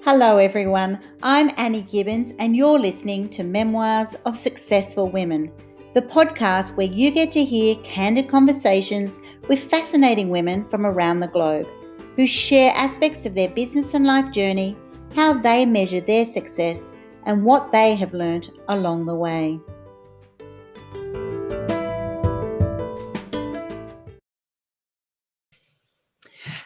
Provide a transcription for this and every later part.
Hello everyone, I'm Annie Gibbins and you're listening to Memoirs of Successful Women, the podcast where you get to hear candid conversations with fascinating women from around the globe who share aspects of their business and life journey, how they measure their success and what they have learnt along the way.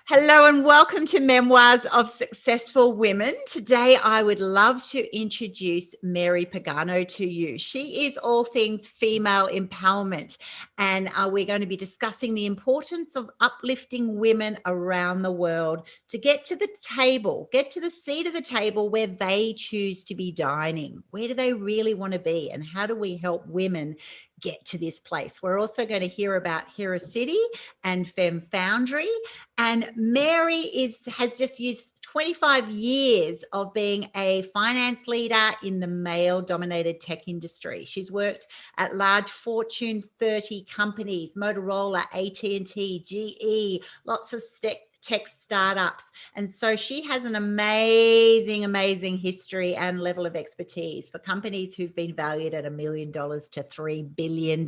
Hello and welcome to Memoirs of Successful Women. Today I would love to introduce Mary Pagano to you. She is all things female empowerment, and we're going to be discussing the importance of uplifting women around the world to get to the table, get to the seat of the table where they choose to be dining. Where do they really want to be, and how do we help women get to this place? We're also going to hear about Hero City and Femme Foundry. And Mary has just used 25 years of being a finance leader in the male-dominated tech industry. She's worked at large Fortune 30 companies, Motorola, AT&T, GE, lots of tech startups. And so she has an amazing history and level of expertise for companies who've been valued at $1 million to $3 billion.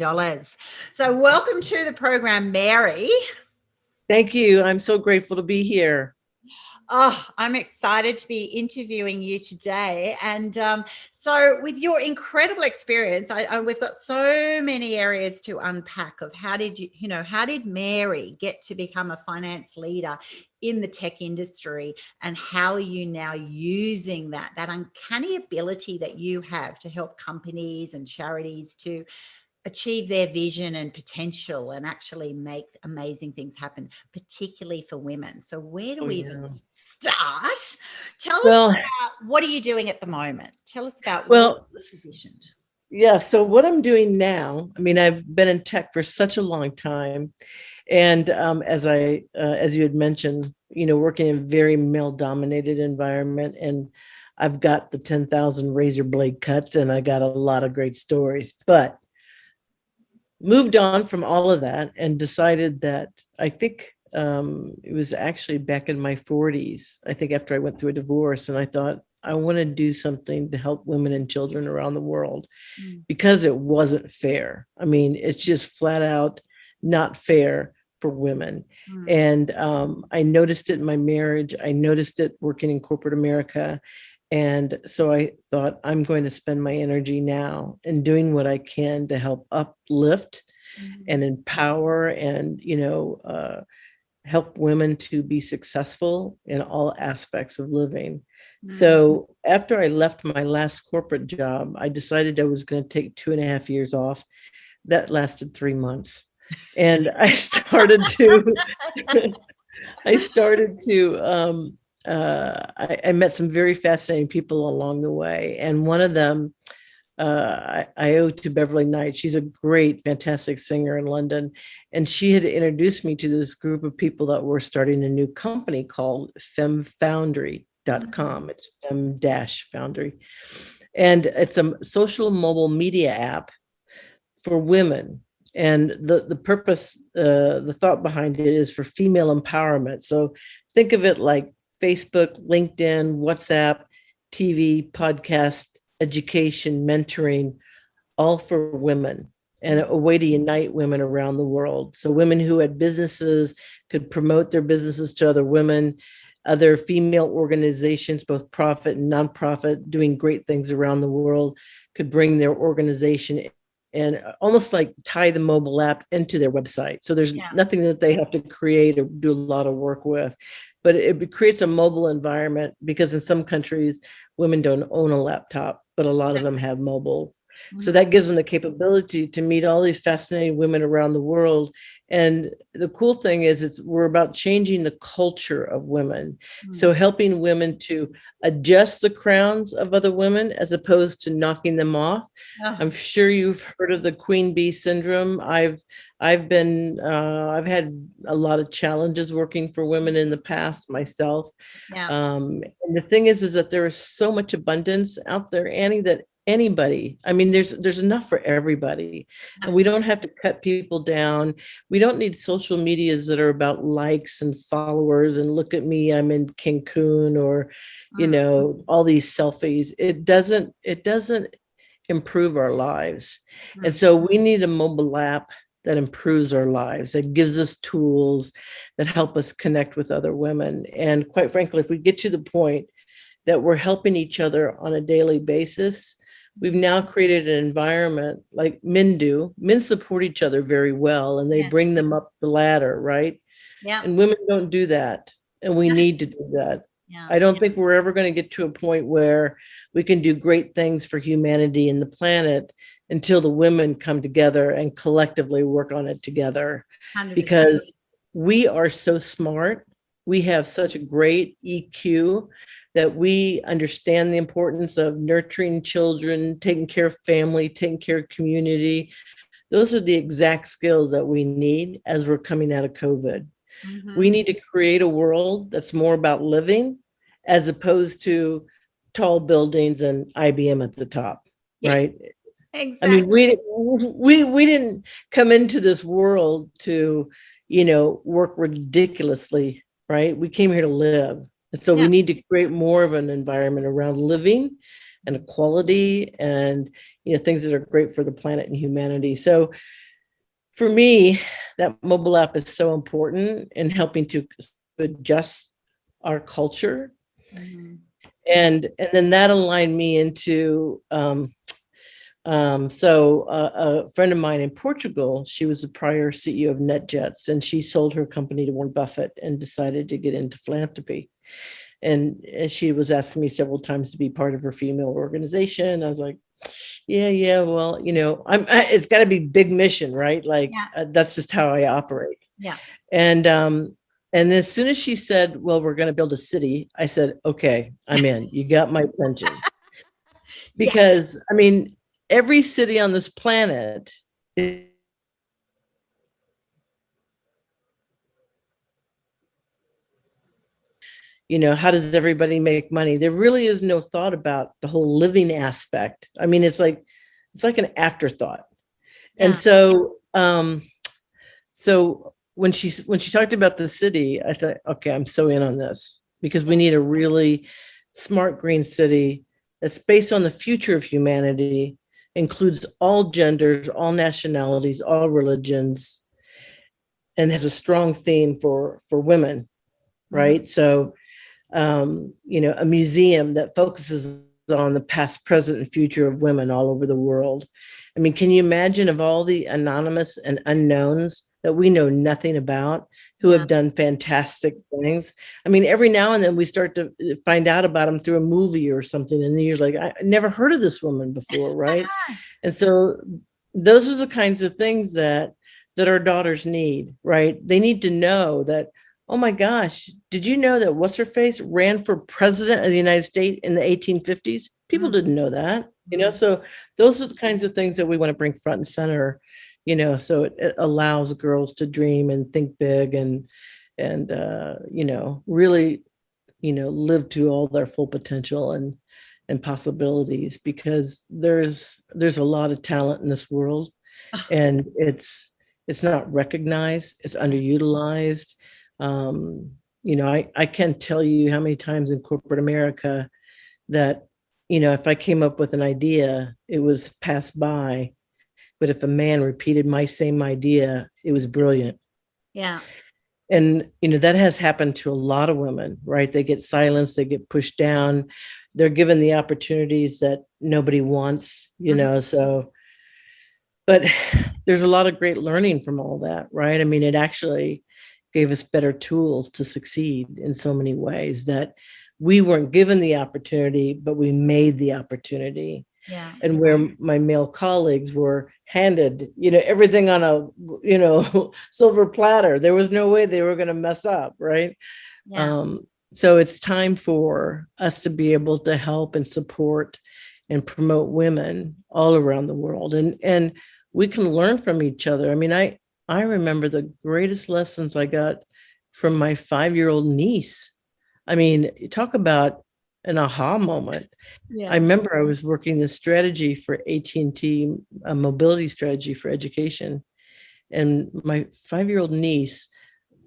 So welcome to the program, Mary. Thank you. I'm so grateful to be here. Oh, I'm excited to be interviewing you today. And so with your incredible experience, we've got so many areas to unpack of how did Mary get to become a finance leader in the tech industry, and how are you now using that uncanny ability that you have to help companies and charities to achieve their vision and potential and actually make amazing things happen, particularly for women. So where do we even start? Tell us about what are you doing at the moment? Tell us about what you're positioned. Yeah, so what I'm doing now, I mean, I've been in tech for such a long time. And as you had mentioned, working in a very male-dominated environment, and I've got the 10,000 razor blade cuts, and I got a lot of great stories. But moved on from all of that and decided that I think it was actually back in my 40s, I think after I went through a divorce, and I thought, I want to do something to help women and children around the world because it wasn't fair. I mean, it's just flat out not fair for women. And I noticed it in my marriage. I noticed it working in corporate America. And so I thought, I'm going to spend my energy now in doing what I can to help uplift and empower and, help women to be successful in all aspects of living. So after I left my last corporate job, I decided I was going to take 2.5 years off. That lasted 3 months. And I started to, I met some very fascinating people along the way. And one of them, I owe to Beverly Knight. She's a great, fantastic singer in London. And she had introduced me to this group of people that were starting a new company called femfoundry.com. It's fem-foundry. And it's a social mobile media app for women. And the purpose, the thought behind it is for female empowerment. So think of it like Facebook, LinkedIn, WhatsApp, TV, podcast, education, mentoring, all for women, and a way to unite women around the world. So women who had businesses could promote their businesses to other women, other female organizations, both profit and nonprofit, doing great things around the world, could bring their organization and almost like tie the mobile app into their website. So there's nothing that they have to create or do a lot of work with, but it creates a mobile environment, because in some countries, women don't own a laptop, but a lot of them have mobiles. So that gives them the capability to meet all these fascinating women around the world. And the cool thing is we're about changing the culture of women. So helping women to adjust the crowns of other women as opposed to knocking them off. I'm sure you've heard of the queen bee syndrome. I've had a lot of challenges working for women in the past myself. And the thing is that there is so much abundance out there, Annie, that anybody. I mean, there's enough for everybody, and we don't have to cut people down. We don't need social medias that are about likes and followers and look at me, I'm in Cancun, or all these selfies. It doesn't improve our lives. And so we need a mobile app that improves our lives, that gives us tools that help us connect with other women. And quite frankly, if we get to the point that we're helping each other on a daily basis, we've now created an environment like men do. Men support each other very well, and they bring them up the ladder, right? Yeah. And women don't do that. And we need to do that. Yeah. I don't think we're ever going to get to a point where we can do great things for humanity and the planet until the women come together and collectively work on it together. 100%. Because we are so smart. We have such a great EQ that we understand the importance of nurturing children, taking care of family, taking care of community. Those are the exact skills that we need as we're coming out of COVID. We need to create a world that's more about living as opposed to tall buildings and IBM at the top, right? Exactly. I mean, we didn't come into this world to, work ridiculously, right? We came here to live. And so we need to create more of an environment around living and equality and, things that are great for the planet and humanity. So for me, that mobile app is so important in helping to adjust our culture. And then that aligned me into, so a friend of mine in Portugal, she was the prior CEO of NetJets, and she sold her company to Warren Buffett and decided to get into philanthropy. And she was asking me several times to be part of her female organization. I was like, yeah, well, it's got to be big mission, right? Like that's just how I operate. Yeah. And as soon as she said, well, we're going to build a city, I said, okay, I'm in. You got my attention. Because I mean, every city on this planet is, how does everybody make money? There really is no thought about the whole living aspect. I mean, it's like an afterthought. And so when she talked about the city, I thought, okay, I'm so in on this, because we need a really smart green city that's based on the future of humanity, includes all genders, all nationalities, all religions, and has a strong theme for women, right? So, a museum that focuses on the past, present, and future of women all over the world. I mean, can you imagine of all the anonymous and unknowns that we know nothing about, who have done fantastic things? I mean, every now and then we start to find out about them through a movie or something, and then you're like, I never heard of this woman before, right? And so those are the kinds of things that our daughters need, right? They need to know that, oh my gosh, did you know that what's her face ran for president of the United States in the 1850s? People didn't know that, so those are the kinds of things that we want to bring front and center, so it allows girls to dream and think big and really, live to all their full potential and possibilities, because there's a lot of talent in this world, and it's not recognized, it's underutilized. I can't tell you how many times in corporate America that, if I came up with an idea, it was passed by. But if a man repeated my same idea, it was brilliant. Yeah. And, that has happened to a lot of women, right? They get silenced, they get pushed down. They're given the opportunities that nobody wants, so. But there's a lot of great learning from all that, right? I mean, it actually gave us better tools to succeed in so many ways, that we weren't given the opportunity, but we made the opportunity. Yeah. And where my male colleagues were handed, everything on a, silver platter, there was no way they were going to mess up, right? Yeah. So it's time for us to be able to help and support and promote women all around the world. And we can learn from each other. I mean, I remember the greatest lessons I got from my 5-year-old niece. I mean, talk about an aha moment. I Yeah. remember I was working this strategy for AT&T, a mobility strategy for education. And my 5-year-old niece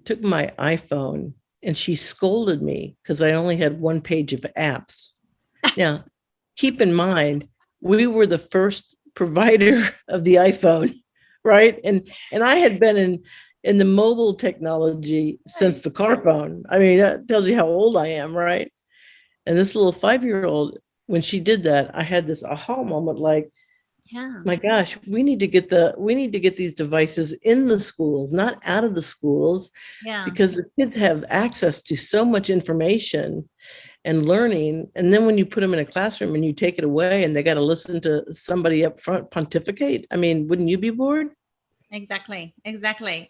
took my iPhone and she scolded me because I only had one page of apps. Now, keep in mind, we were the first provider of the iPhone, right? And I had been in the mobile technology since the car phone. I mean, that tells you how old I am, right? And this little 5-year-old, when she did that, I had this aha moment like, Yeah. my gosh, we need to get these devices in the schools, not out of the schools, Yeah. because the kids have access to so much information and learning. And then when you put them in a classroom and you take it away and they got to listen to somebody up front pontificate, I mean, wouldn't you be bored? Exactly. Exactly.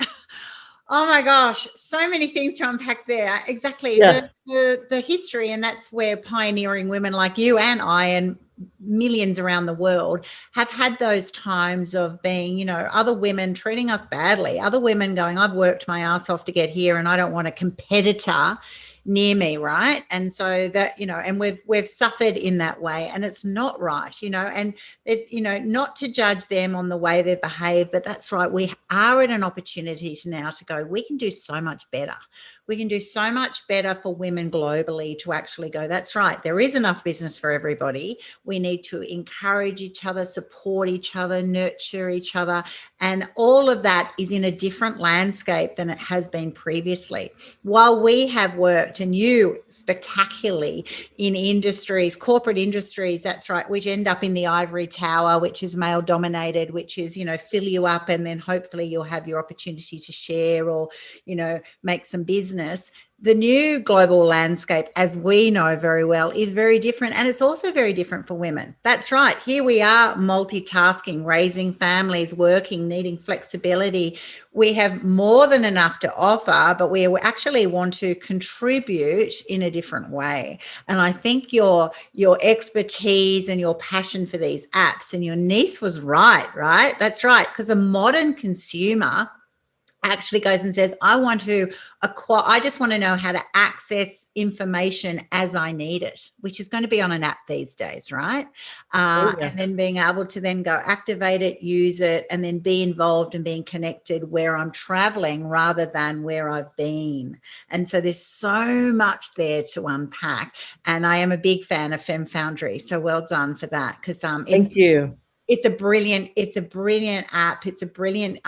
Oh my gosh, so many things to unpack there. Exactly. Yeah. The history, and that's where pioneering women like you and I and millions around the world have had those times of being, other women treating us badly, other women going, I've worked my ass off to get here and I don't want a competitor near me, right? And so that, and we've suffered in that way, and it's not right, and there's, not to judge them on the way they behave, but that's right. We are at an opportunity now to go, we can do so much better. We can do so much better for women globally to actually go, that's right. There is enough business for everybody. We need to encourage each other, support each other, nurture each other. And all of that is in a different landscape than it has been previously. While we have worked, and you spectacularly, in industries, corporate industries, that's right, which end up in the ivory tower, which is male dominated, which is, fill you up and then hopefully you'll have your opportunity to share or, make some business. The new global landscape, as we know very well, is very different. And it's also very different for women. That's right. Here we are multitasking, raising families, working, needing flexibility. We have more than enough to offer, but we actually want to contribute in a different way. And I think your expertise and your passion for these apps, and your niece was right? That's right. Because a modern consumer actually goes and says, I want to acquire, I just want to know how to access information as I need it, which is going to be on an app these days, right? Oh, yeah. And then being able to then go activate it, use it, and then be involved and being connected where I'm traveling rather than where I've been. And so there's so much there to unpack. And I am a big fan of Fem Foundry. So well done for that. Because Thank you. it's a brilliant app. It's a brilliant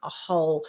whole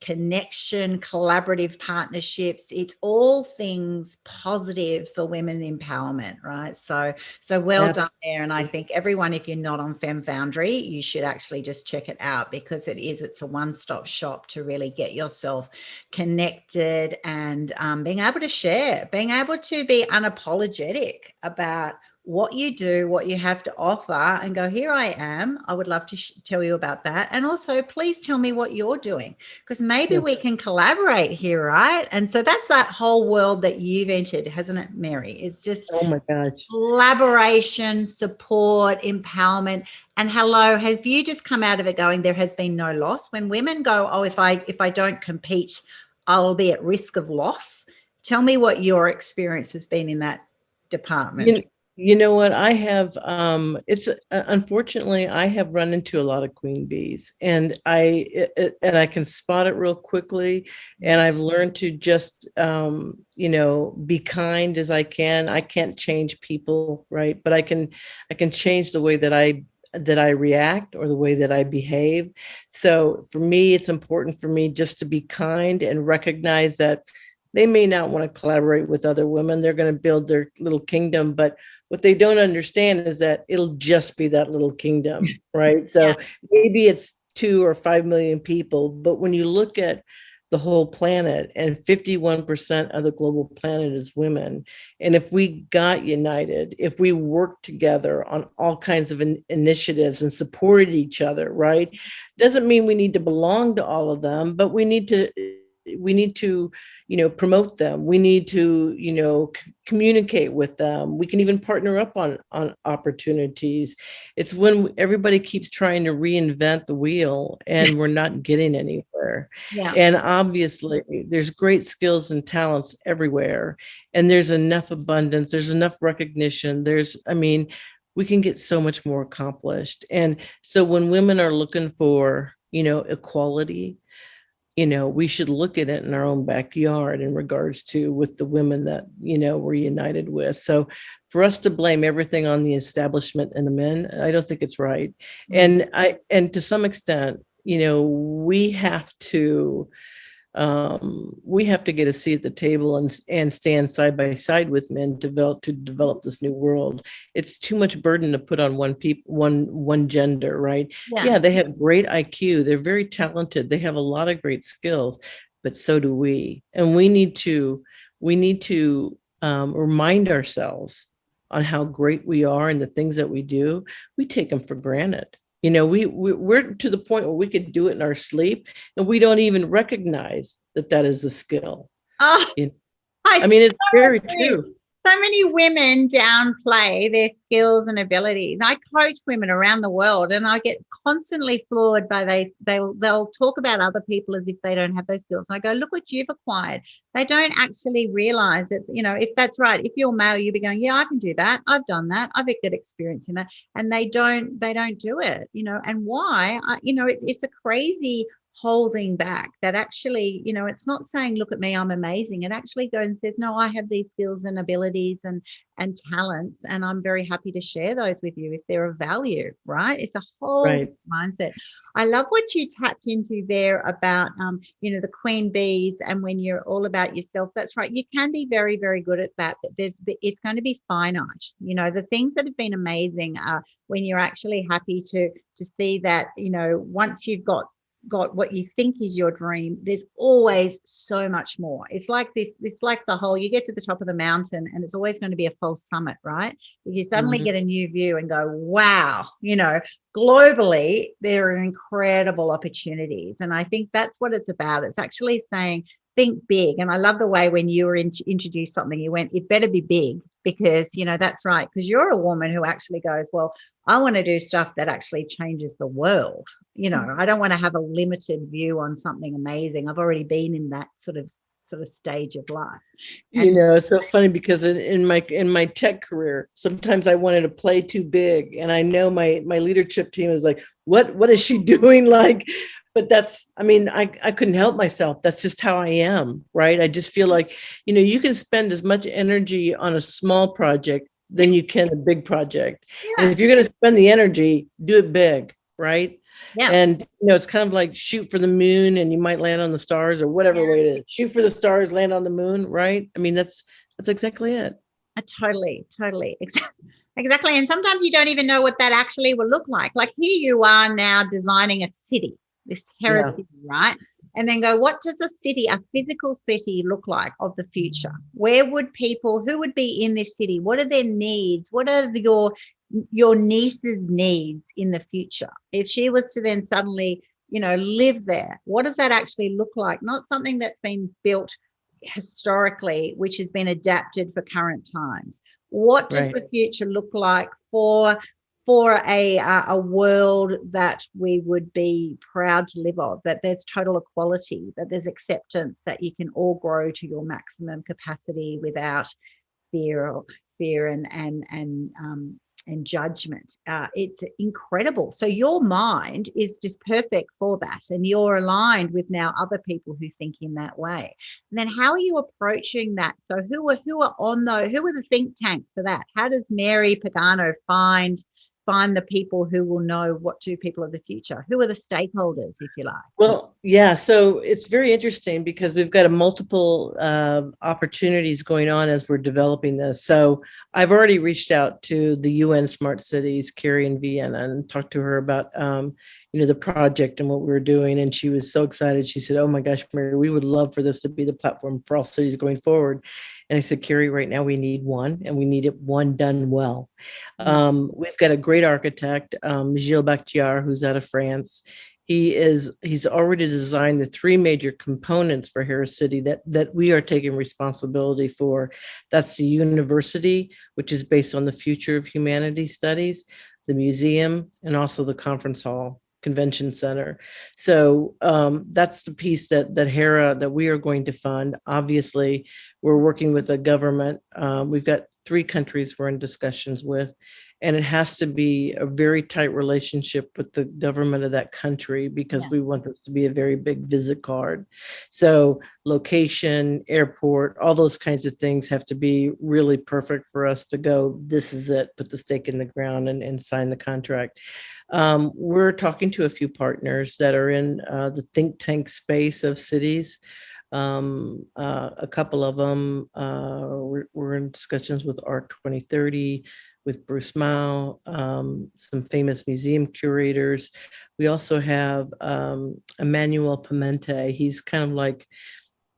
connection, collaborative partnerships. It's all things positive for women empowerment, right? So well done there. And I think everyone, if you're not on Fem Foundry, you should actually just check it out, because it's a one-stop shop to really get yourself connected and being able to share, being able to be unapologetic about what you do, what you have to offer, and go, here I am. I would love to tell you about that. And also, please tell me what you're doing, because maybe we can collaborate here, right? And so that's that whole world that you've entered, hasn't it, Mary? It's just, Oh my gosh, collaboration, support, empowerment. And hello, have you just come out of it going, there has been no loss? When women go, oh, if I don't compete, I'll be at risk of loss. Tell me what your experience has been in that department. You know what? I have it's unfortunately I have run into a lot of queen bees, and I can spot it real quickly, and I've learned to just be kind as I can. I can't change people, right? But I can change the way that I react or the way that I behave. So for me, it's important for me just to be kind and recognize that they may not want to collaborate with other women. They're going to build their little kingdom, but what they don't understand is that it'll just be that little kingdom, right? So maybe it's 2 or 5 million people, but when you look at the whole planet, and 51% of the global planet is women, and if we got united, if we worked together on all kinds of initiatives and supported each other, right? Doesn't mean we need to belong to all of them, but we need to promote them. We need to communicate with them. We can even partner up on opportunities. It's when everybody keeps trying to reinvent the wheel and we're not getting anywhere. Yeah. And obviously there's great skills and talents everywhere, and there's enough abundance, there's enough recognition, we can get so much more accomplished. And so when women are looking for, equality, we should look at it in our own backyard in regards to with the women that, we're united with. So for us to blame everything on the establishment and the men, I don't think it's right. And to some extent, we have to get a seat at the table and stand side by side with men to develop this new world. It's too much burden to put on one gender, right? Yeah, they have great IQ. They're very talented. They have a lot of great skills, but so do we. And we need to remind ourselves on how great we are and the things that we do. We take them for granted. We're to the point where we could do it in our sleep and we don't even recognize that is a skill. It's very true. So many women downplay their skills and abilities. I coach women around the world and I get constantly floored by they'll talk about other people as if they don't have those skills. And I go, look what you've acquired. They don't actually realize that, if that's right, if you're male, you'll be going, yeah, I can do that. I've done that. I've got experience in that. And they don't do it, and why? It's a crazy holding back that actually, it's not saying, look at me, I'm amazing. It actually goes and says, no, I have these skills and abilities and talents, and I'm very happy to share those with you if they're of value, right? It's a whole mindset. I love what you tapped into there about, the queen bees, and when you're all about yourself, that's right. You can be very, very good at that, but it's going to be finite. The things that have been amazing are when you're actually happy to see that, once you've got what you think is your dream, there's always so much more. It's like the whole, you get to the top of the mountain and it's always going to be a false summit, right? You suddenly get a new view and go, wow, globally there are incredible opportunities. And I think that's what it's about. It's actually saying, think big. And I love the way when you were introduced something, you went, it better be big, because, that's right. Because you're a woman who actually goes, well, I want to do stuff that actually changes the world. I don't want to have a limited view on something amazing. I've already been in that sort of stage of life. And it's so funny because in my tech career, sometimes I wanted to play too big, and I know my leadership team is like, what is she doing? But I couldn't help myself. That's just how I am, right? I just feel like, you can spend as much energy on a small project than you can a big project. Yeah. And if you're going to spend the energy, do it big, right? Yeah. And, it's kind of like shoot for the moon and you might land on the stars, or whatever way it is. Shoot for the stars, land on the moon, right? That's exactly it. Totally. Exactly. And sometimes you don't even know what that actually will look like. Like here you are now designing a city, this city, right? And then go, what does a physical city look like of the future? Who would be in this city? What are their needs? What are your niece's needs in the future? If she was to then suddenly, live there, what does that actually look like? Not something that's been built historically, which has been adapted for current times. What does the future look like for a world that we would be proud to live of, that there's total equality, that there's acceptance, that you can all grow to your maximum capacity without fear and judgment. It's incredible. So your mind is just perfect for that, and you're aligned with now other people who think in that way. And then how are you approaching that? So who are the think tank for that? How does Mary Pagano find the people who will know what do people of the future? Who are the stakeholders, if you like? Well, yeah. So it's very interesting because we've got multiple opportunities going on as we're developing this. So I've already reached out to the UN Smart Cities, Carrie in Vienna, and talked to her about the project and what we were doing. And she was so excited. She said, oh my gosh, Mary, we would love for this to be the platform for all cities going forward. And I said, Carrie, right now we need one, and we need it one done well. We've got a great architect, Gilles Bactiar, who's out of France. he's already designed the three major components for Harris City that we are taking responsibility for. That's the university, which is based on the future of humanity studies, the museum, and also the conference hall, convention center. So that's the piece that Hera, that we are going to fund. Obviously, we're working with the government. We've got 3 countries we're in discussions with, and it has to be a very tight relationship with the government of that country, because we want this to be a very big visit card. So location, airport, all those kinds of things have to be really perfect for us to go, this is it, put the stake in the ground and sign the contract. We're talking to a few partners that are in the think tank space of cities. A couple of them, we're in discussions with ARC 2030, with Bruce Mao, some famous museum curators. We also have Emmanuel Pimente. He's kind of like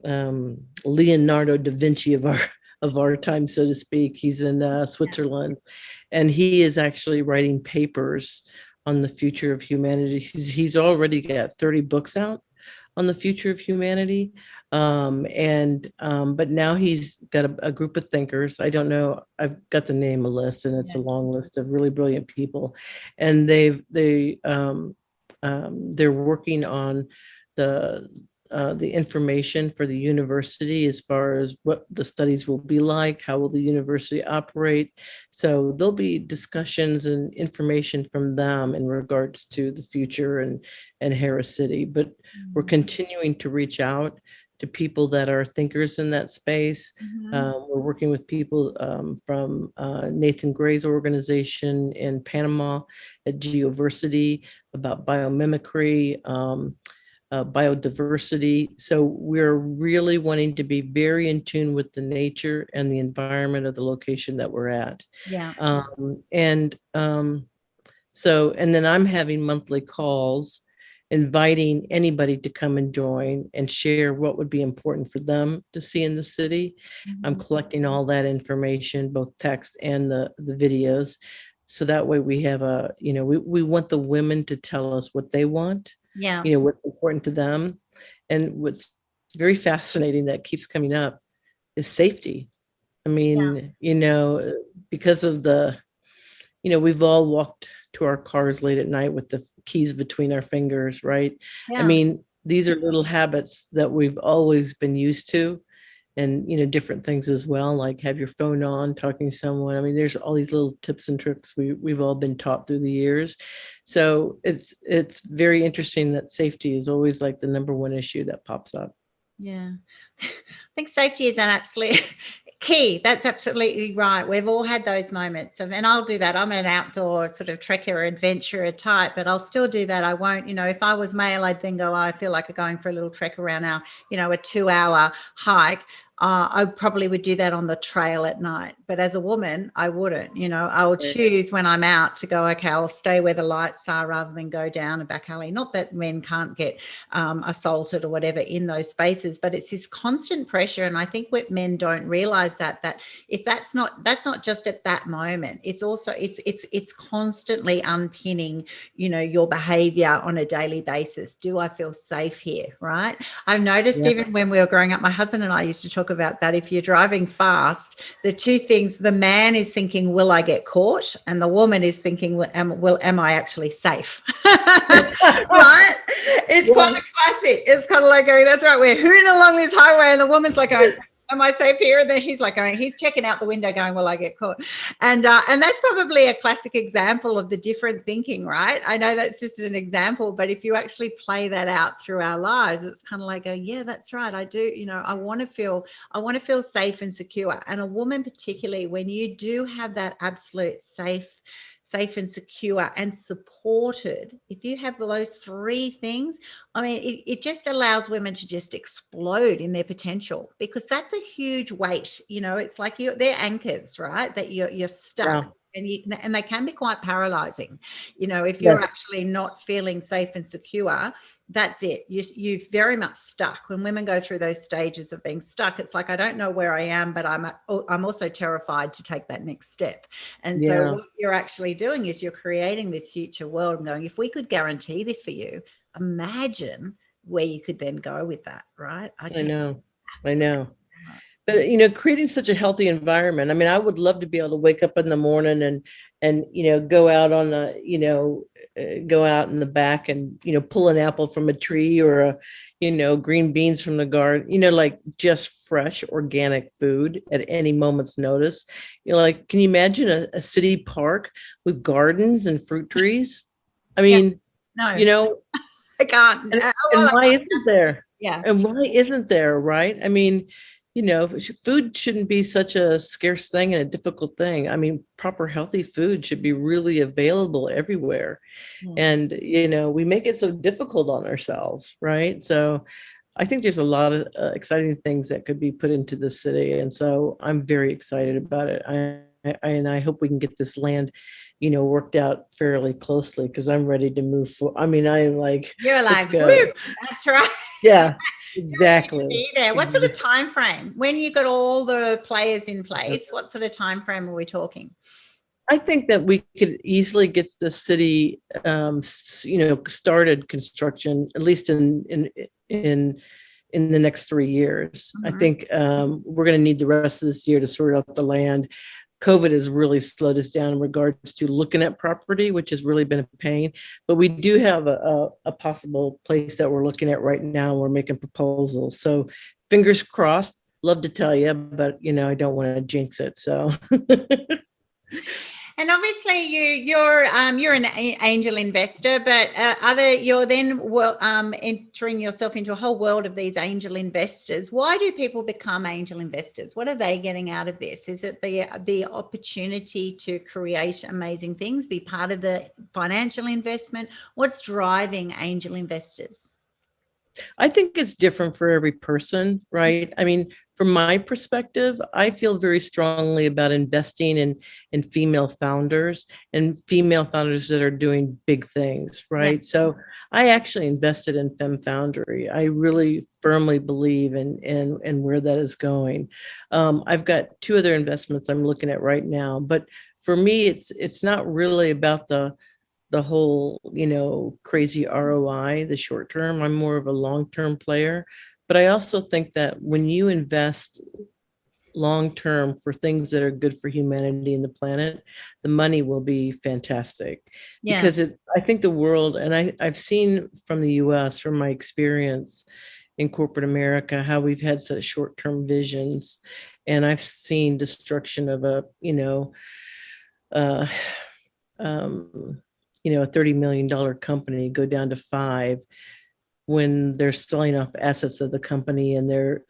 Leonardo da Vinci of our time, so to speak. He's in Switzerland, and he is actually writing papers on the future of humanity. He's already got 30 books out on the future of humanity. But now he's got a group of thinkers. I don't know, I've got the name a list, and it's a long list of really brilliant people. And they're working on the information for the university as far as what the studies will be like, how will the university operate. So there'll be discussions and information from them in regards to the future and Harris City. But we're continuing to reach out to people that are thinkers in that space. We're working with people from Nathan Gray's organization in Panama at Geoversity about biomimicry, biodiversity. So we're really wanting to be very in tune with the nature and the environment of the location that we're at. And then I'm having monthly calls inviting anybody to come and join and share what would be important for them to see in the city. I'm collecting all that information, both text and the videos. So that way we have we want the women to tell us what they want, what's important to them. And what's very fascinating that keeps coming up is safety. I mean, because of we've all walked to our cars late at night with the keys between our fingers, right? I mean, these are little habits that we've always been used to, and different things as well, like have your phone on, talking to someone. I mean, there's all these little tips and tricks we've all been taught through the years. So it's very interesting that safety is always like the number one issue that pops up. I think safety is an absolute key. That's absolutely right. We've all had those moments and I'll do that. I'm an outdoor sort of trekker, adventurer type, but I'll still do that. I won't, if I was male, I'd then go, I feel like going for a little trek around our, a 2-hour hike. I probably would do that on the trail at night, but as a woman, I wouldn't, I will choose when I'm out to go, okay, I'll stay where the lights are rather than go down a back alley. Not that men can't get assaulted or whatever in those spaces, but it's this constant pressure. And I think what men don't realize that if that's not just at that moment, it's also, it's constantly unpinning, your behavior on a daily basis. Do I feel safe here? Right. I've noticed even when we were growing up, my husband and I used to talk about that. If you're driving fast, the two things, the man is thinking, will I get caught? And the woman is thinking, am I actually safe? Right? It's quite a classic. It's kind of like going, that's right, we're hooning along this highway and the woman's like going, am I safe here? And then he's like going, he's checking out the window going, will I get caught? And that's probably a classic example of the different thinking, right? I know that's just an example, but if you actually play that out through our lives, it's kind of like, yeah, that's right. I do, I want to feel safe and secure. And a woman, particularly when you do have that absolute safe and secure and supported, if you have those three things, I mean, it just allows women to just explode in their potential, because that's a huge weight. It's like they're anchors, right? That you're stuck. Yeah. And they can be quite paralyzing, if you're actually not feeling safe and secure. That's it. You're very much stuck. When women go through those stages of being stuck, it's like, I don't know where I am, but I'm also terrified to take that next step. And so what you're actually doing is you're creating this future world and going, if we could guarantee this for you, imagine where you could then go with that, right? I know. But creating such a healthy environment. I mean, I would love to be able to wake up in the morning and go out on the go out in the back and pull an apple from a tree, or green beans from the garden. Like just fresh organic food at any moment's notice. Like, can you imagine a city park with gardens and fruit trees? I mean, no, I can't. And why isn't there? Yeah. And why isn't there, right? I mean, food shouldn't be such a scarce thing and a difficult thing. I mean, proper healthy food should be really available everywhere. And, we make it so difficult on ourselves, right? So I think there's a lot of exciting things that could be put into the city. And so I'm very excited about it. I hope we can get this land, worked out fairly closely, because I'm ready to move forward. I mean, I'm like, you're like, whoop, that's right. Yeah, exactly. Be there. What sort of time frame? When you got all the players in place, what sort of time frame are we talking? I think that we could easily get the city, started construction, at least in the next 3 years. I think we're going to need the rest of this year to sort out the land. COVID has really slowed us down in regards to looking at property, which has really been a pain. But we do have a possible place that we're looking at right now. We're making proposals. So fingers crossed, love to tell you, but, I don't want to jinx it. So. And obviously you're an angel investor, but you're then entering yourself into a whole world of these angel investors. Why do people become angel investors? What are they getting out of this? Is it the opportunity to create amazing things, be part of the financial investment? What's driving angel investors? I think it's different for every person, right? I mean, from my perspective, I feel very strongly about investing in female founders and female founders that are doing big things, right? Yeah. So I actually invested in Femme Foundry. I really firmly believe in where that is going. I've got 2 other investments I'm looking at right now, but for me, it's not really about the whole, crazy ROI, the short term. I'm more of a long-term player. But I also think that when you invest long-term for things that are good for humanity and the planet, the money will be fantastic. Yeah. Because I think the world, and I've seen from the US, from my experience in corporate America, how we've had such short-term visions. And I've seen destruction of a $30 million company go down to 5 when they're selling off assets of the company, and they're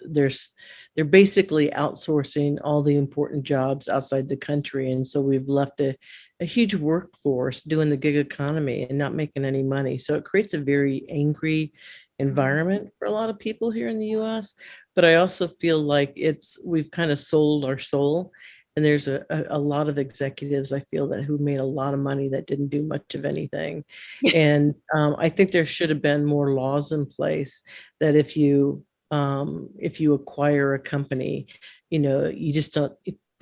basically outsourcing all the important jobs outside the country. And so we've left a huge workforce doing the gig economy and not making any money. So it creates a very angry environment for a lot of people here in the US. But I also feel like we've kind of sold our soul. And there's a lot of executives, I feel, that who made a lot of money that didn't do much of anything. And I think there should have been more laws in place that if you acquire a company, you just don't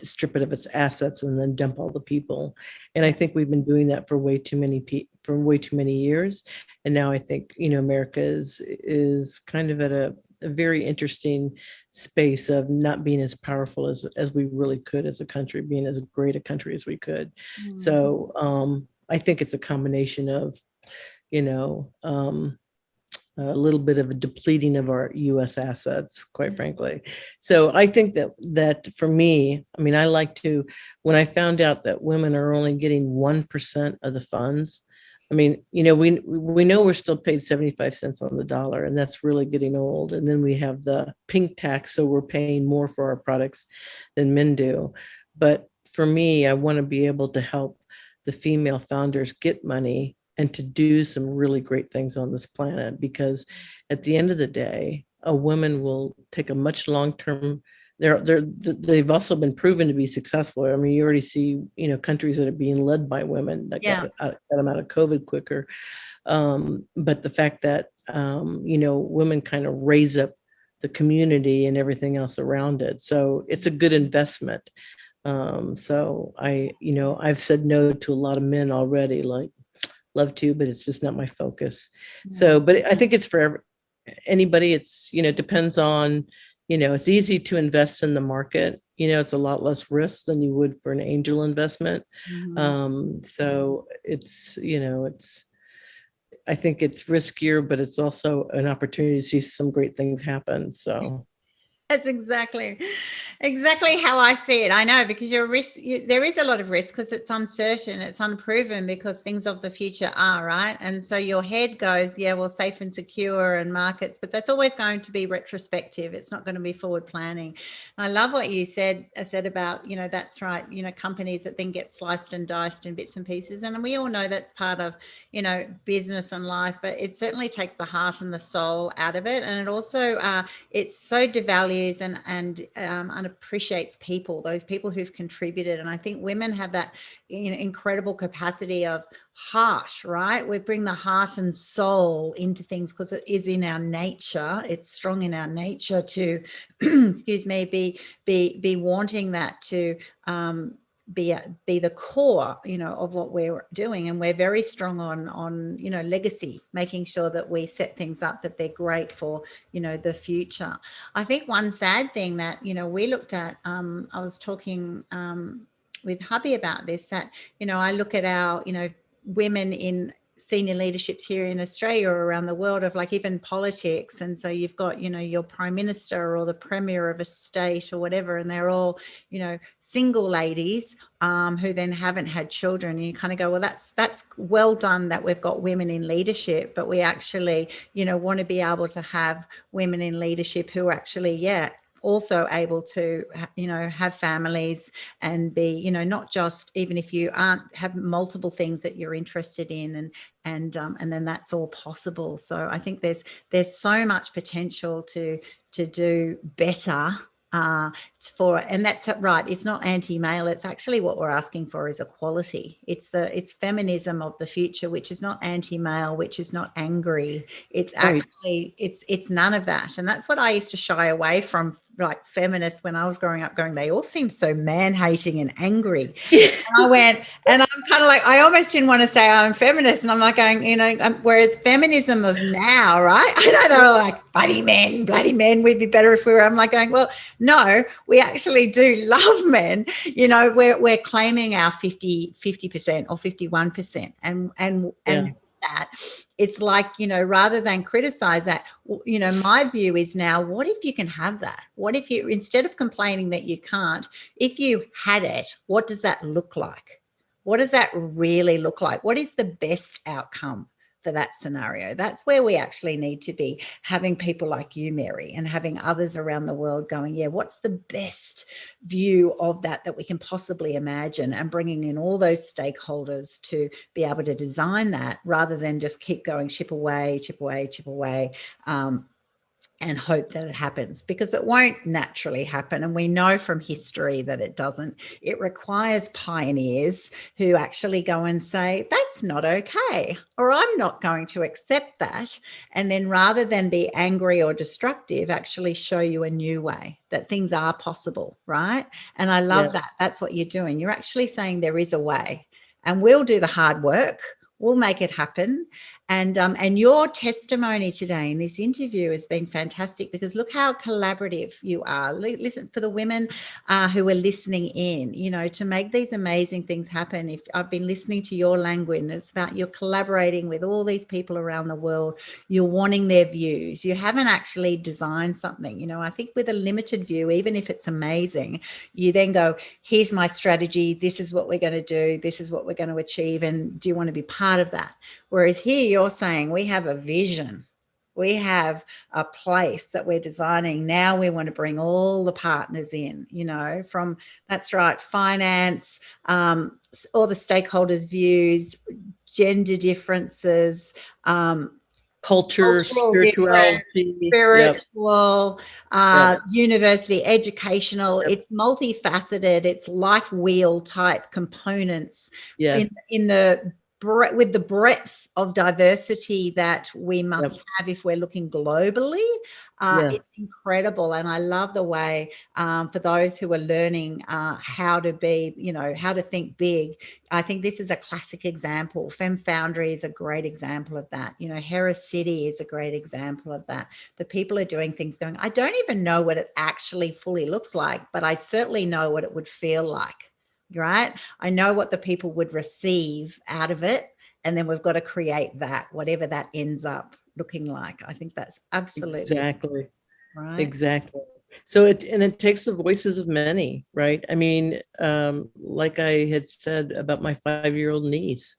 strip it of its assets and then dump all the people. And I think we've been doing that for way too many years. And now I think, America is kind of at a very interesting space of not being as powerful as we really could as a country, being as great a country as we could. Mm-hmm. So I think it's a combination of, a little bit of a depleting of our U.S. assets, quite frankly. So I think that for me, I mean, when I found out that women are only getting 1% of the funds, I mean, we know we're still paid 75 cents on the dollar, and that's really getting old. And then we have the pink tax, so we're paying more for our products than men do. But for me, I want to be able to help the female founders get money and to do some really great things on this planet, because at the end of the day, a woman will take a much long-term. They've also been proven to be successful. I mean, you already see, countries that are being led by women that got them out of COVID quicker. But the fact that, women kind of raise up the community and everything else around it. So it's a good investment. So I've said no to a lot of men already, like, love to, but it's just not my focus. So, but I think it's for anybody. It's, depends on, it's easy to invest in the market. It's a lot less risk than you would for an angel investment. So it's, I think it's riskier, but it's also an opportunity to see some great things happen. So that's exactly how I see it. I know, because there is a lot of risk because it's uncertain, it's unproven, because things of the future are, right? And so your head goes, yeah, well, safe and secure and markets, but that's always going to be retrospective. It's not going to be forward planning. I love what you said about, that's right, companies that then get sliced and diced in bits and pieces. And we all know that's part of, business and life, but it certainly takes the heart and the soul out of it. And it also, it so devalues and appreciates people, those people who've contributed. And I think women have that incredible capacity of heart, right? We bring the heart and soul into things because it is in our nature. It's strong in our nature to, excuse me, be wanting that to be the core, of what we're doing. And we're very strong on legacy, making sure that we set things up that they're great for, the future. I think one sad thing that, we looked at, I was talking with hubby about this, that, I look at our, women in senior leaderships here in Australia or around the world, of like even politics. And so you've got, your prime minister or the premier of a state or whatever, and they're all, single ladies who then haven't had children. And you kind of go, well, that's well done that we've got women in leadership, but we actually, want to be able to have women in leadership who are actually, also able to, have families and be, not just, even if you have multiple things that you're interested in, and then that's all possible. So I think there's so much potential to do better and that's right. It's not anti-male. It's actually what we're asking for is equality. It's feminism of the future, which is not anti-male, which is not angry. It's actually, it's none of that. And that's what I used to shy away from, like feminists when I was growing up, going, they all seem so man-hating and angry. And I went, and I'm kind of like, I almost didn't want to say I'm feminist. And I'm like going, whereas feminism of now, right? I know they're all like, bloody men, we'd be better if we were. I'm like going, well, no, we actually do love men. We're claiming our 50% or 51%. And that it's like, rather than criticize that, my view is now, what if you can have that? What if you, instead of complaining that you can't, if you had it, what does that look like? What does that really look like? What is the best outcome for that scenario? That's where we actually need to be having people like you, Mary, and having others around the world going, what's the best view of that we can possibly imagine, and bringing in all those stakeholders to be able to design that, rather than just keep going chip away, and hope that it happens, because it won't naturally happen. And we know from history that it doesn't. It requires pioneers who actually go and say, that's not okay, or I'm not going to accept that. And then rather than be angry or destructive, actually show you a new way that things are possible, right? And I love that. That's what you're doing. You're actually saying there is a way, and we'll do the hard work. We'll make it happen. And your testimony today in this interview has been fantastic, because look how collaborative you are. Listen, for the women who are listening in, to make these amazing things happen. If I've been listening to your language, and it's about you're collaborating with all these people around the world, you're wanting their views. You haven't actually designed something. I think with a limited view, even if it's amazing, you then go, here's my strategy. This is what we're going to do. This is what we're going to achieve. And do you want to be part of that? Whereas here you're saying we have a vision, we have a place that we're designing. Now we want to bring all the partners in, from, that's right, finance, all the stakeholders' views, gender differences, culture, spirituality, spiritual, university, educational. It's multifaceted. It's life wheel type components in the with the breadth of diversity that we must Yep. have if we're looking globally, Yeah. it's incredible. And I love the way, for those who are learning how to be, how to think big, I think this is a classic example. Femme Foundry is a great example of that. Harris City is a great example of that. The people are doing things going, I don't even know what it actually fully looks like, but I certainly know what it would feel like. Right? I know what the people would receive out of it. And then we've got to create that, whatever that ends up looking like. I think that's absolutely Exactly. right. Exactly. So it takes the voices of many, right? I mean, like I had said about my 5-year-old niece,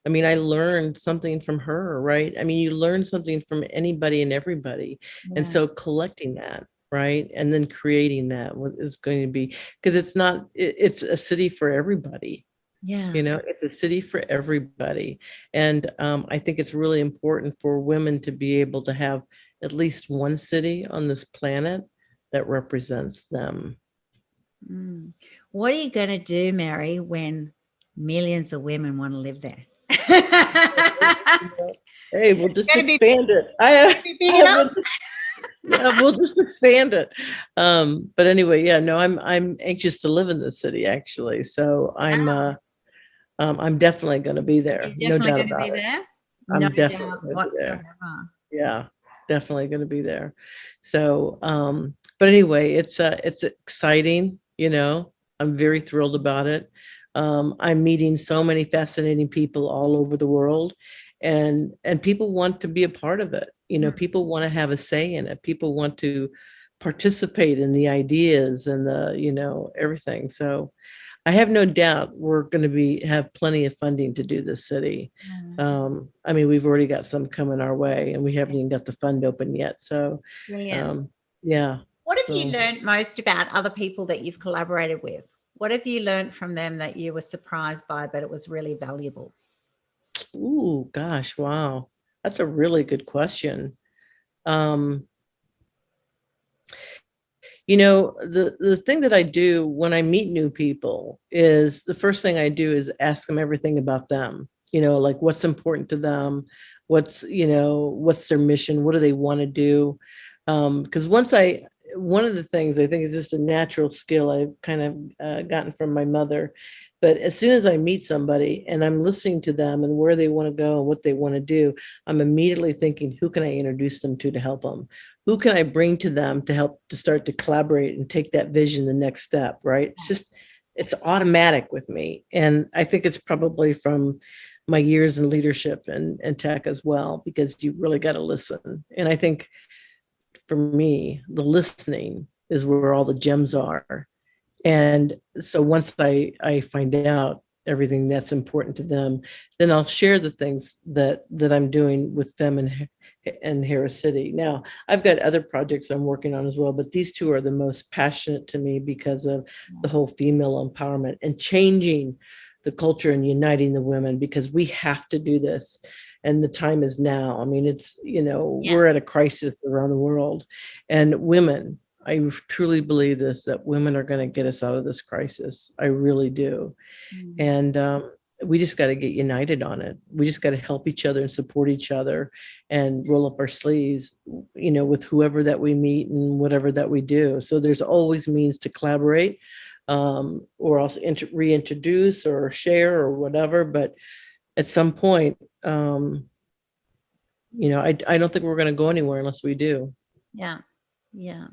I mean, I learned something from her, right? I mean, you learn something from anybody and everybody. And Yeah. so collecting that, right? And then creating that is going to be, because it's a city for everybody. Yeah. It's a city for everybody. And I think it's really important for women to be able to have at least one city on this planet that represents them. What are you going to do, Mary, when millions of women want to live there? Hey, we'll just Gonna be expand it. big enough? Yeah, we'll just expand it. But anyway, yeah, no, I'm anxious to live in the city actually. So I'm definitely going to be there. You're No definitely doubt going to about be it. there? No I'm definitely doubt going to be there. whatsoever. Yeah, definitely going to be there. So, but anyway, it's exciting. I'm very thrilled about it. I'm meeting so many fascinating people all over the world, and people want to be a part of it. People want to have a say in it. People want to participate in the ideas and the everything. So I have no doubt we're going to have plenty of funding to do this city. I mean, we've already got some coming our way, and we haven't even got the fund open yet. So, Brilliant. Yeah. What have you learned most about other people that you've collaborated with? What have you learned from them that you were surprised by, but it was really valuable? Ooh, gosh, wow. That's a really good question. The thing that I do when I meet new people is the first thing I do is ask them everything about them. Like what's important to them, what's their mission, what do they want to do? Because one of the things I think is just a natural skill I've kind of gotten from my mother. But as soon as I meet somebody and I'm listening to them and where they want to go and what they want to do, I'm immediately thinking, who can I introduce them to help them? Who can I bring to them to help to start to collaborate and take that vision the next step, right? It's automatic with me. And I think it's probably from my years in leadership and tech as well, because you really got to listen. And I think for me, the listening is where all the gems are. And so once I find out everything that's important to them, then I'll share the things that I'm doing with them and Harris City. Now, I've got other projects I'm working on as well, but these two are the most passionate to me because of the whole female empowerment and changing the culture and uniting the women, because we have to do this. And the time is now. I mean, we're at a crisis around the world, and women, I truly believe that women are going to get us out of this crisis. I really do. And we just got to get united on it. We just got to help each other and support each other and roll up our sleeves, with whoever that we meet and whatever that we do. So there's always means to collaborate, or else reintroduce or share or whatever. But at some point, I don't think we're going to go anywhere unless we do. Yeah. Yeah.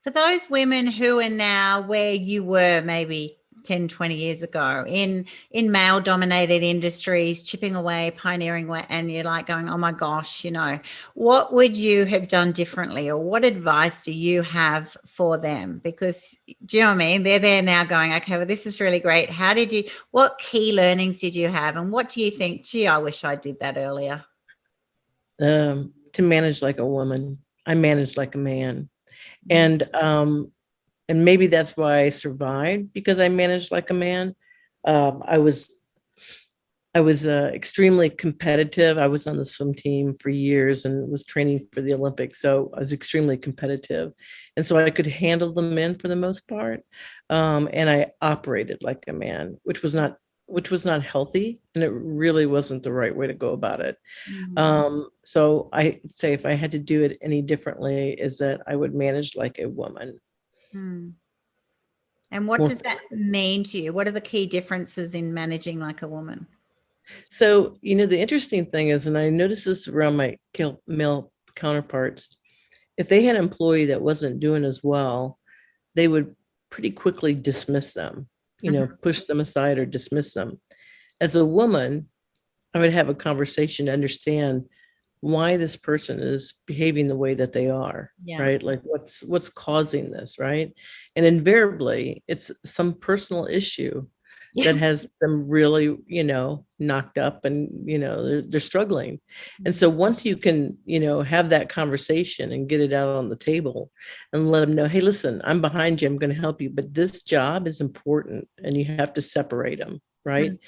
For those women who are now where you were maybe 10, 20 years ago in male dominated industries, chipping away, pioneering away, and you're like going, oh my gosh, what would you have done differently, or what advice do you have for them? Because do you know what I mean? They're there now going, okay, well, this is really great. What key learnings did you have? And what do you think, gee, I wish I did that earlier? To manage like a woman. I managed like a man. And maybe that's why I survived, because I managed like a man. I was extremely competitive. I was on the swim team for years and was training for the Olympics. So I was extremely competitive. And so I could handle the men for the most part. And I operated like a man, which was not which was not healthy, and it really wasn't the right way to go about it. Mm. So I say if I had to do it any differently, is that I would manage like a woman. Mm. And what More does that mean to you? What are the key differences in managing like a woman? So, the interesting thing is, and I noticed this around my male counterparts, if they had an employee that wasn't doing as well, they would pretty quickly dismiss them, Mhm. push them aside or dismiss them. As a woman, I would have a conversation to understand why this person is behaving the way that they are, Yeah. right? Like what's causing this, right? And invariably, it's some personal issue Yeah. that has them really, knocked up, and they're struggling. And so once you can, have that conversation and get it out on the table and let them know, hey, listen, I'm behind you, I'm going to help you, but this job is important and you have to separate them, right? Mm.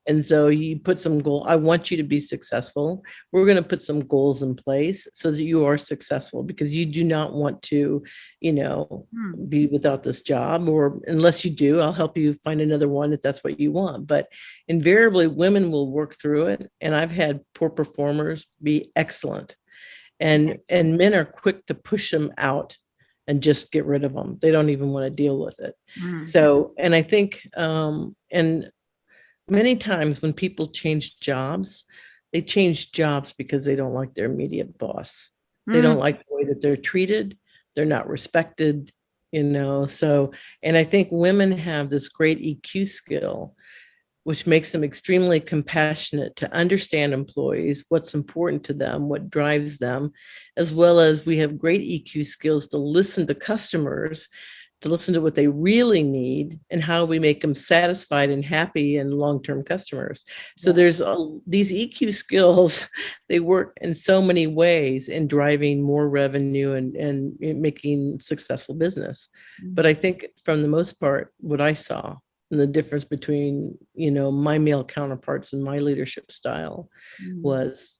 And so you put some goal. I want you to be successful. We're going to put some goals in place so that you are successful, because you do not want to, Mm. be without this job, or unless you do, I'll help you find another one if that's what you want. But invariably, women will work through it. And I've had poor performers be excellent. And men are quick to push them out and just get rid of them. They don't even want to deal with it. Mm. So, and I think, and many times when people change jobs, they change jobs because they don't like their immediate boss. They Mm. don't like the way that they're treated. They're not respected, So, and I think women have this great EQ skill, which makes them extremely compassionate to understand employees, what's important to them, what drives them, as well as we have great EQ skills to listen to customers, to listen to what they really need and how we make them satisfied and happy and long-term customers. So Yeah. there's these EQ skills, they work in so many ways in driving more revenue and making successful business. But I think from the most part, what I saw and the difference between, my male counterparts and my leadership style Mm. was,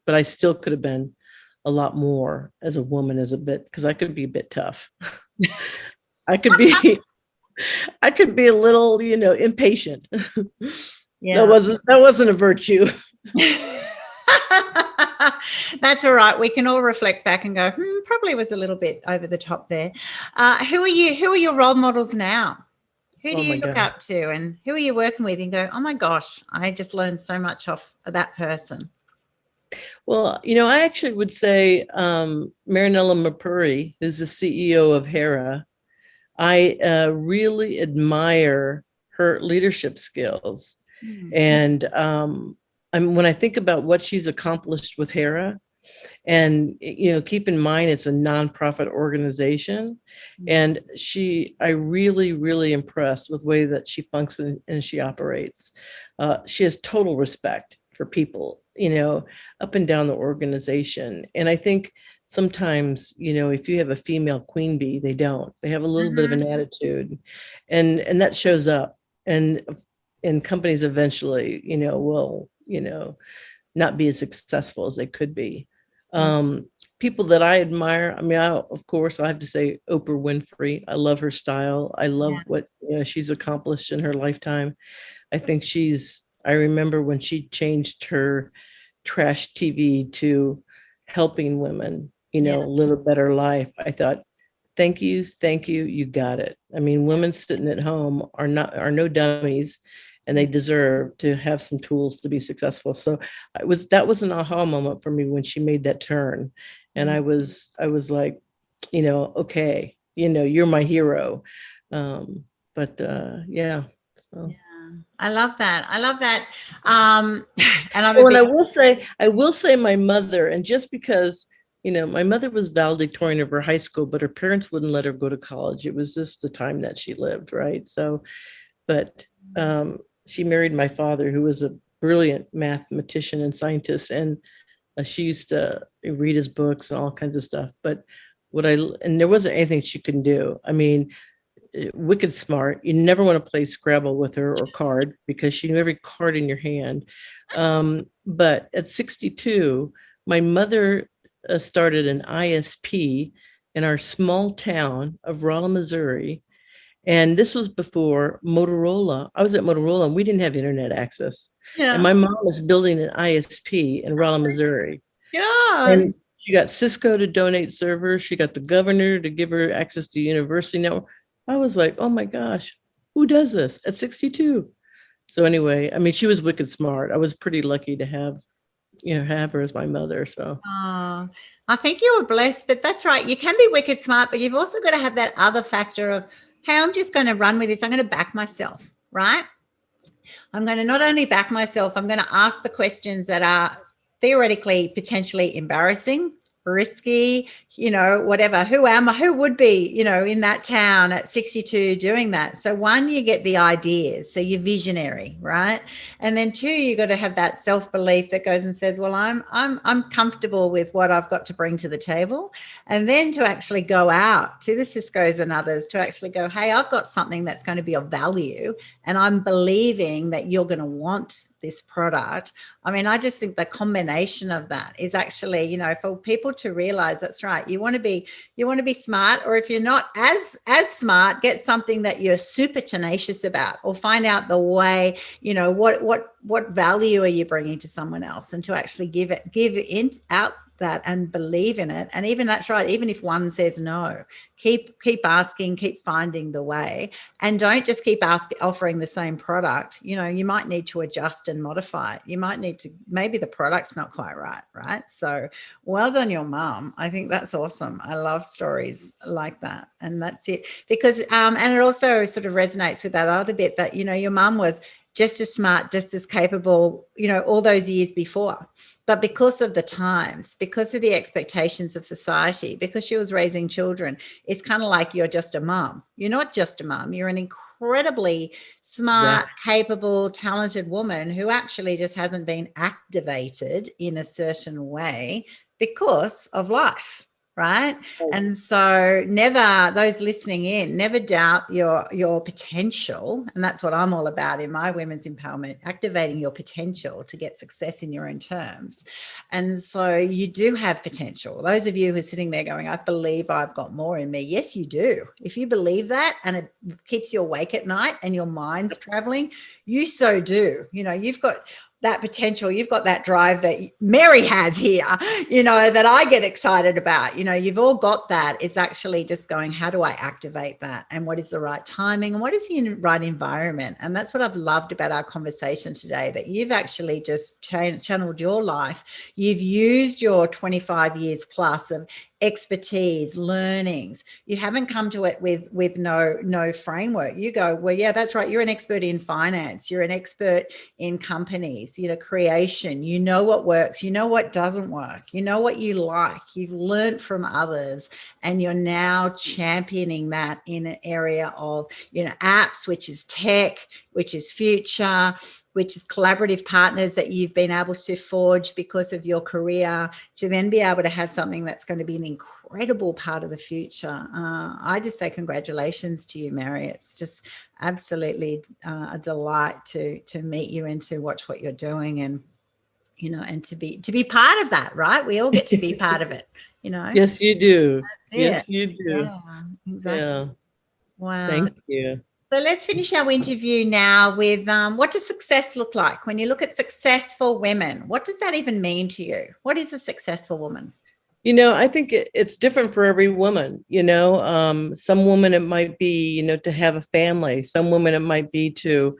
but I still could have been a lot more as a woman, because I could be a bit tough. I could be I could be a little, impatient. Yeah. That wasn't a virtue. That's all right. We can all reflect back and go, probably was a little bit over the top there. Who are you? Who are your role models now? Who do Oh you my look God. up to, and who are you working with and go, oh my gosh, I just learned so much off of that person? Well, I actually would say Marinella Mapuri, who's the CEO of Hera. I really admire her leadership skills. Mm. And when I think about what she's accomplished with Hera, and keep in mind it's a nonprofit organization, and I really impressed with the way that she functions and she operates. She has total respect for people, up and down the organization. And I think sometimes, if you have a female queen bee, they have a little bit of an attitude, and that shows up, and companies eventually, will, not be as successful as they could be. People that I admire, I mean, of course, I have to say Oprah Winfrey. I love her style. I love what she's accomplished in her lifetime. I think I remember when she changed her trash TV to helping women, live a better life. I thought, thank you, you got it. I mean, women sitting at home are no dummies, and they deserve to have some tools to be successful. So that was an aha moment for me when she made that turn. And I was like, okay, you're my hero. But yeah. So. I love that. I love that. And and I will say my mother, and just because, my mother was valedictorian of her high school, but her parents wouldn't let her go to college. It was just the time that she lived, right? So, but she married my father, who was a brilliant mathematician and scientist, and she used to read his books and all kinds of stuff. But and there wasn't anything she couldn't do. I mean, wicked smart. You never want to play Scrabble with her or card, because she knew every card in your hand. But at 62, my mother started an ISP in our small town of Rolla, Missouri. And this was before Motorola. I was at Motorola and we didn't have internet access. And Yeah. my mom was building an ISP in Rolla, Missouri. God. And she got Cisco to donate servers. She got the governor to give her access to university network. I was like, oh my gosh, who does this at 62? So anyway, I mean, she was wicked smart. I was pretty lucky to have her as my mother. So Oh, I think you were blessed, but that's right. You can be wicked smart, but you've also got to have that other factor of, hey, I'm just going to run with this. I'm going to back myself, right? I'm going to not only back myself, I'm going to ask the questions that are theoretically potentially embarrassing, risky, whatever. Who am I? Who would be, in that town at 62 doing that? So one, you get the ideas. So you're visionary, right? And then two, you got to have that self-belief that goes and says, well, I'm comfortable with what I've got to bring to the table. And then to actually go out to the Cisco's and others to actually go, hey, I've got something that's going to be of value. And I'm believing that you're going to want this product. I mean, I just think the combination of that is actually, for people to realize that's right. You want to be smart, or if you're not as smart, get something that you're super tenacious about, or find out the way, what value are you bringing to someone else, and to actually give out that and believe in it. And even that's right, even if one says no, keep asking, keep finding the way, and don't just keep offering the same product. You might need to adjust and modify it. You might need to, maybe the product's not quite right? So well done, your mum. I think that's awesome. I love stories like that. And that's it, because and it also sort of resonates with that other bit that, your mum was just as smart, just as capable, all those years before. But because of the times, because of the expectations of society, because she was raising children, it's kind of like you're just a mum. You're not just a mum. You're an incredibly smart, capable, talented woman who actually just hasn't been activated in a certain way because of life. Right. And so those listening in, never doubt your potential. And that's what I'm all about in my women's empowerment, activating your potential to get success in your own terms. And so you do have potential. Those of you who are sitting there going, I believe I've got more in me. Yes, you do. If you believe that and it keeps you awake at night and your mind's traveling, you so do. You've got that potential, you've got that drive that Mary has here, that I get excited about. You've all got that. It's actually just going, how do I activate that? And what is the right timing? And what is the right environment? And that's what I've loved about our conversation today, that you've actually just channeled your life. You've used your 25 years plus of expertise, learnings. You haven't come to it with no framework. You go, well, yeah, that's right. You're an expert in finance. You're an expert in companies, creation. You know what works. You know what doesn't work. You know what you like. You've learned from others, and you're now championing that in an area of, apps, which is tech, which is future, which is collaborative partners that you've been able to forge because of your career, to then be able to have something that's going to be an incredible part of the future. I just say congratulations to you, Mary. It's just absolutely a delight to meet you and to watch what you're doing, and and to be part of that, right? We all get to be part of it, Yes, you do. That's it. Yes, you do. Yeah, exactly. Yeah. Wow. Thank you. So let's finish our interview now with what does success look like? When you look at successful women, what does that even mean to you? What is a successful woman? I think it's different for every woman. Some women it might be, to have a family. Some women it might be to,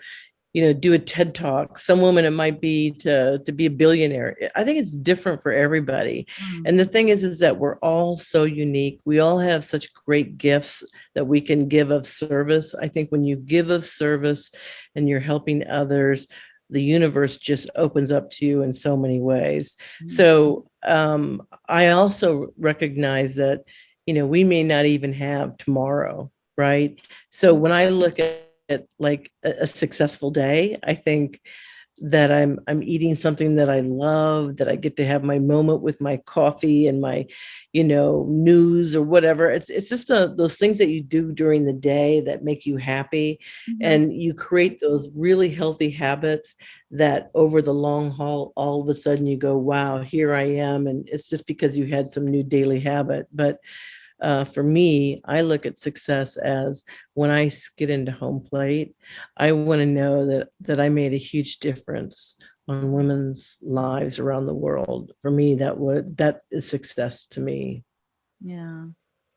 do a TED talk. Some women it might be to be a billionaire. I think it's different for everybody. And the thing is that we're all so unique. We all have such great gifts that we can give of service. I think when you give of service and you're helping others, the universe just opens up to you in so many ways. So I also recognize that, we may not even have tomorrow, right? So when I look at like a successful day, I think that I'm eating something that I love, that I get to have my moment with my coffee and my, news or whatever. It's just those things that you do during the day that make you happy. And you create those really healthy habits that over the long haul, all of a sudden you go, wow, here I am. And it's just because you had some new daily habit. But for me, I look at success as when I get into home plate, I want to know that I made a huge difference on women's lives around the world. For me, that is success to me. Yeah.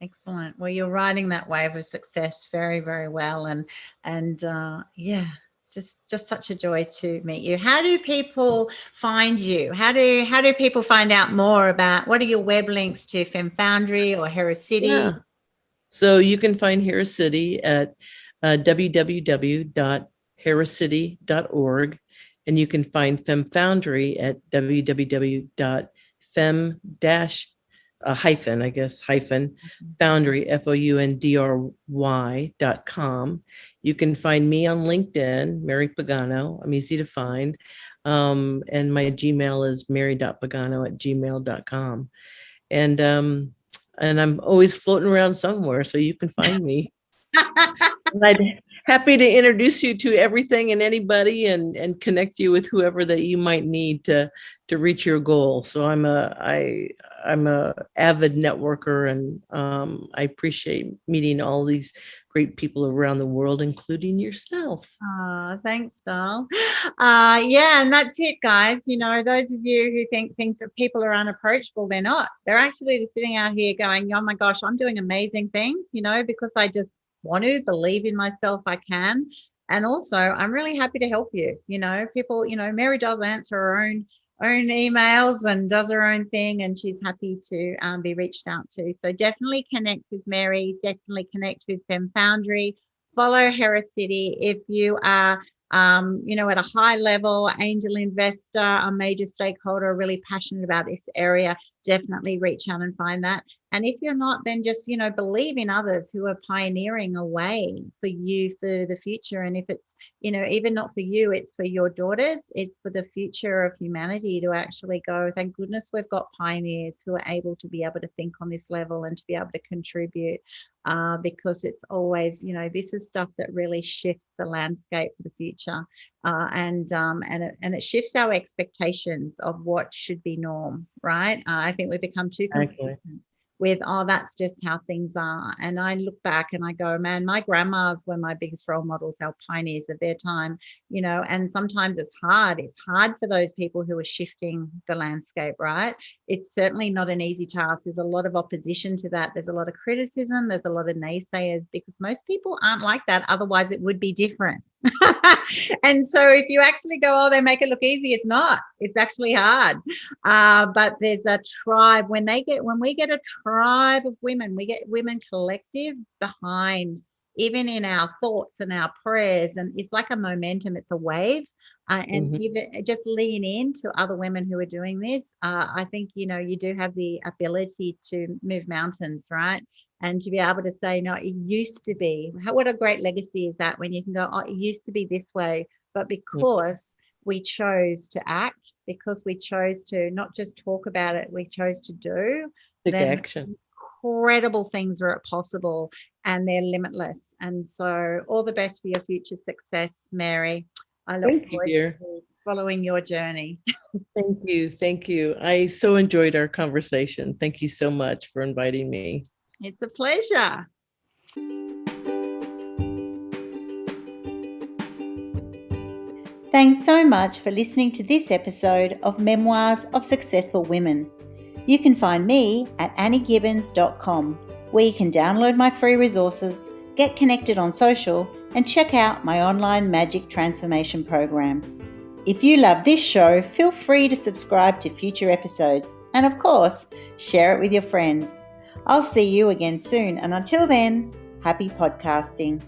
Excellent. Well, you're riding that wave of success very, very well. And yeah, it's just such a joy to meet you. How do people find you? How do people find out more about, what are your web links to Femme Foundry or Hera City? Yeah. So you can find Hera City at www.heracity.org, and you can find Femme Foundry at www.fem-foundry, FOUNDRY.com. You can find me on LinkedIn, Mary Pagano. I'm easy to find. And my Gmail is mary.pagano@gmail.com. And I'm always floating around somewhere, so you can find me. And I'm happy to introduce you to everything and anybody, and connect you with whoever that you might need to reach your goal. So I'm a avid networker, and I appreciate meeting all these great people around the world, including yourself. Oh, thanks, doll. Yeah, and that's it, guys. Those of you who think people are unapproachable, they're not. They're actually sitting out here going, oh my gosh, I'm doing amazing things, because I just want to believe in myself. I can. And also, I'm really happy to help you. People, Mary does answer her own emails and does her own thing, and she's happy to be reached out to. So definitely connect with Mary, definitely connect with Femme Foundry, follow Hera City. If you are at a high level, angel investor, a major stakeholder, really passionate about this area, definitely reach out and find that. And if you're not, then just, believe in others who are pioneering a way for you for the future. And if it's, even not for you, it's for your daughters, it's for the future of humanity to actually go, thank goodness we've got pioneers who are able to be able to think on this level and to be able to contribute, because it's always, this is stuff that really shifts the landscape for the future. And it shifts our expectations of what should be norm, right? I think we've become too complacent with, that's just how things are. And I look back and I go, man, my grandmas were my biggest role models, our pioneers of their time, and sometimes it's hard. It's hard for those people who are shifting the landscape, right? It's certainly not an easy task. There's a lot of opposition to that. There's a lot of criticism. There's a lot of naysayers, because most people aren't like that. Otherwise it would be different. And so if you actually go, oh, they make it look easy, it's not. It's actually hard. But there's a tribe. When we get a tribe of women, we get women collective behind, even in our thoughts and our prayers, and it's like a momentum. It's a wave. And just lean into other women who are doing this. I think, you do have the ability to move mountains, right? And to be able to say, no, it used to be. What a great legacy is that, when you can go, oh, it used to be this way. But because we chose to act, because we chose to not just talk about it, we chose to do. Take action. Incredible things are possible, and they're limitless. And so all the best for your future success, Mary. I look forward to following your journey. Thank you. Thank you. I so enjoyed our conversation. Thank you so much for inviting me. It's a pleasure. Thanks so much for listening to this episode of Memoirs of Successful Women. You can find me at anniegibbins.com, where you can download my free resources, get connected on social, and check out my online magic transformation program. If you love this show, feel free to subscribe to future episodes, and of course, share it with your friends. I'll see you again soon, and until then, happy podcasting.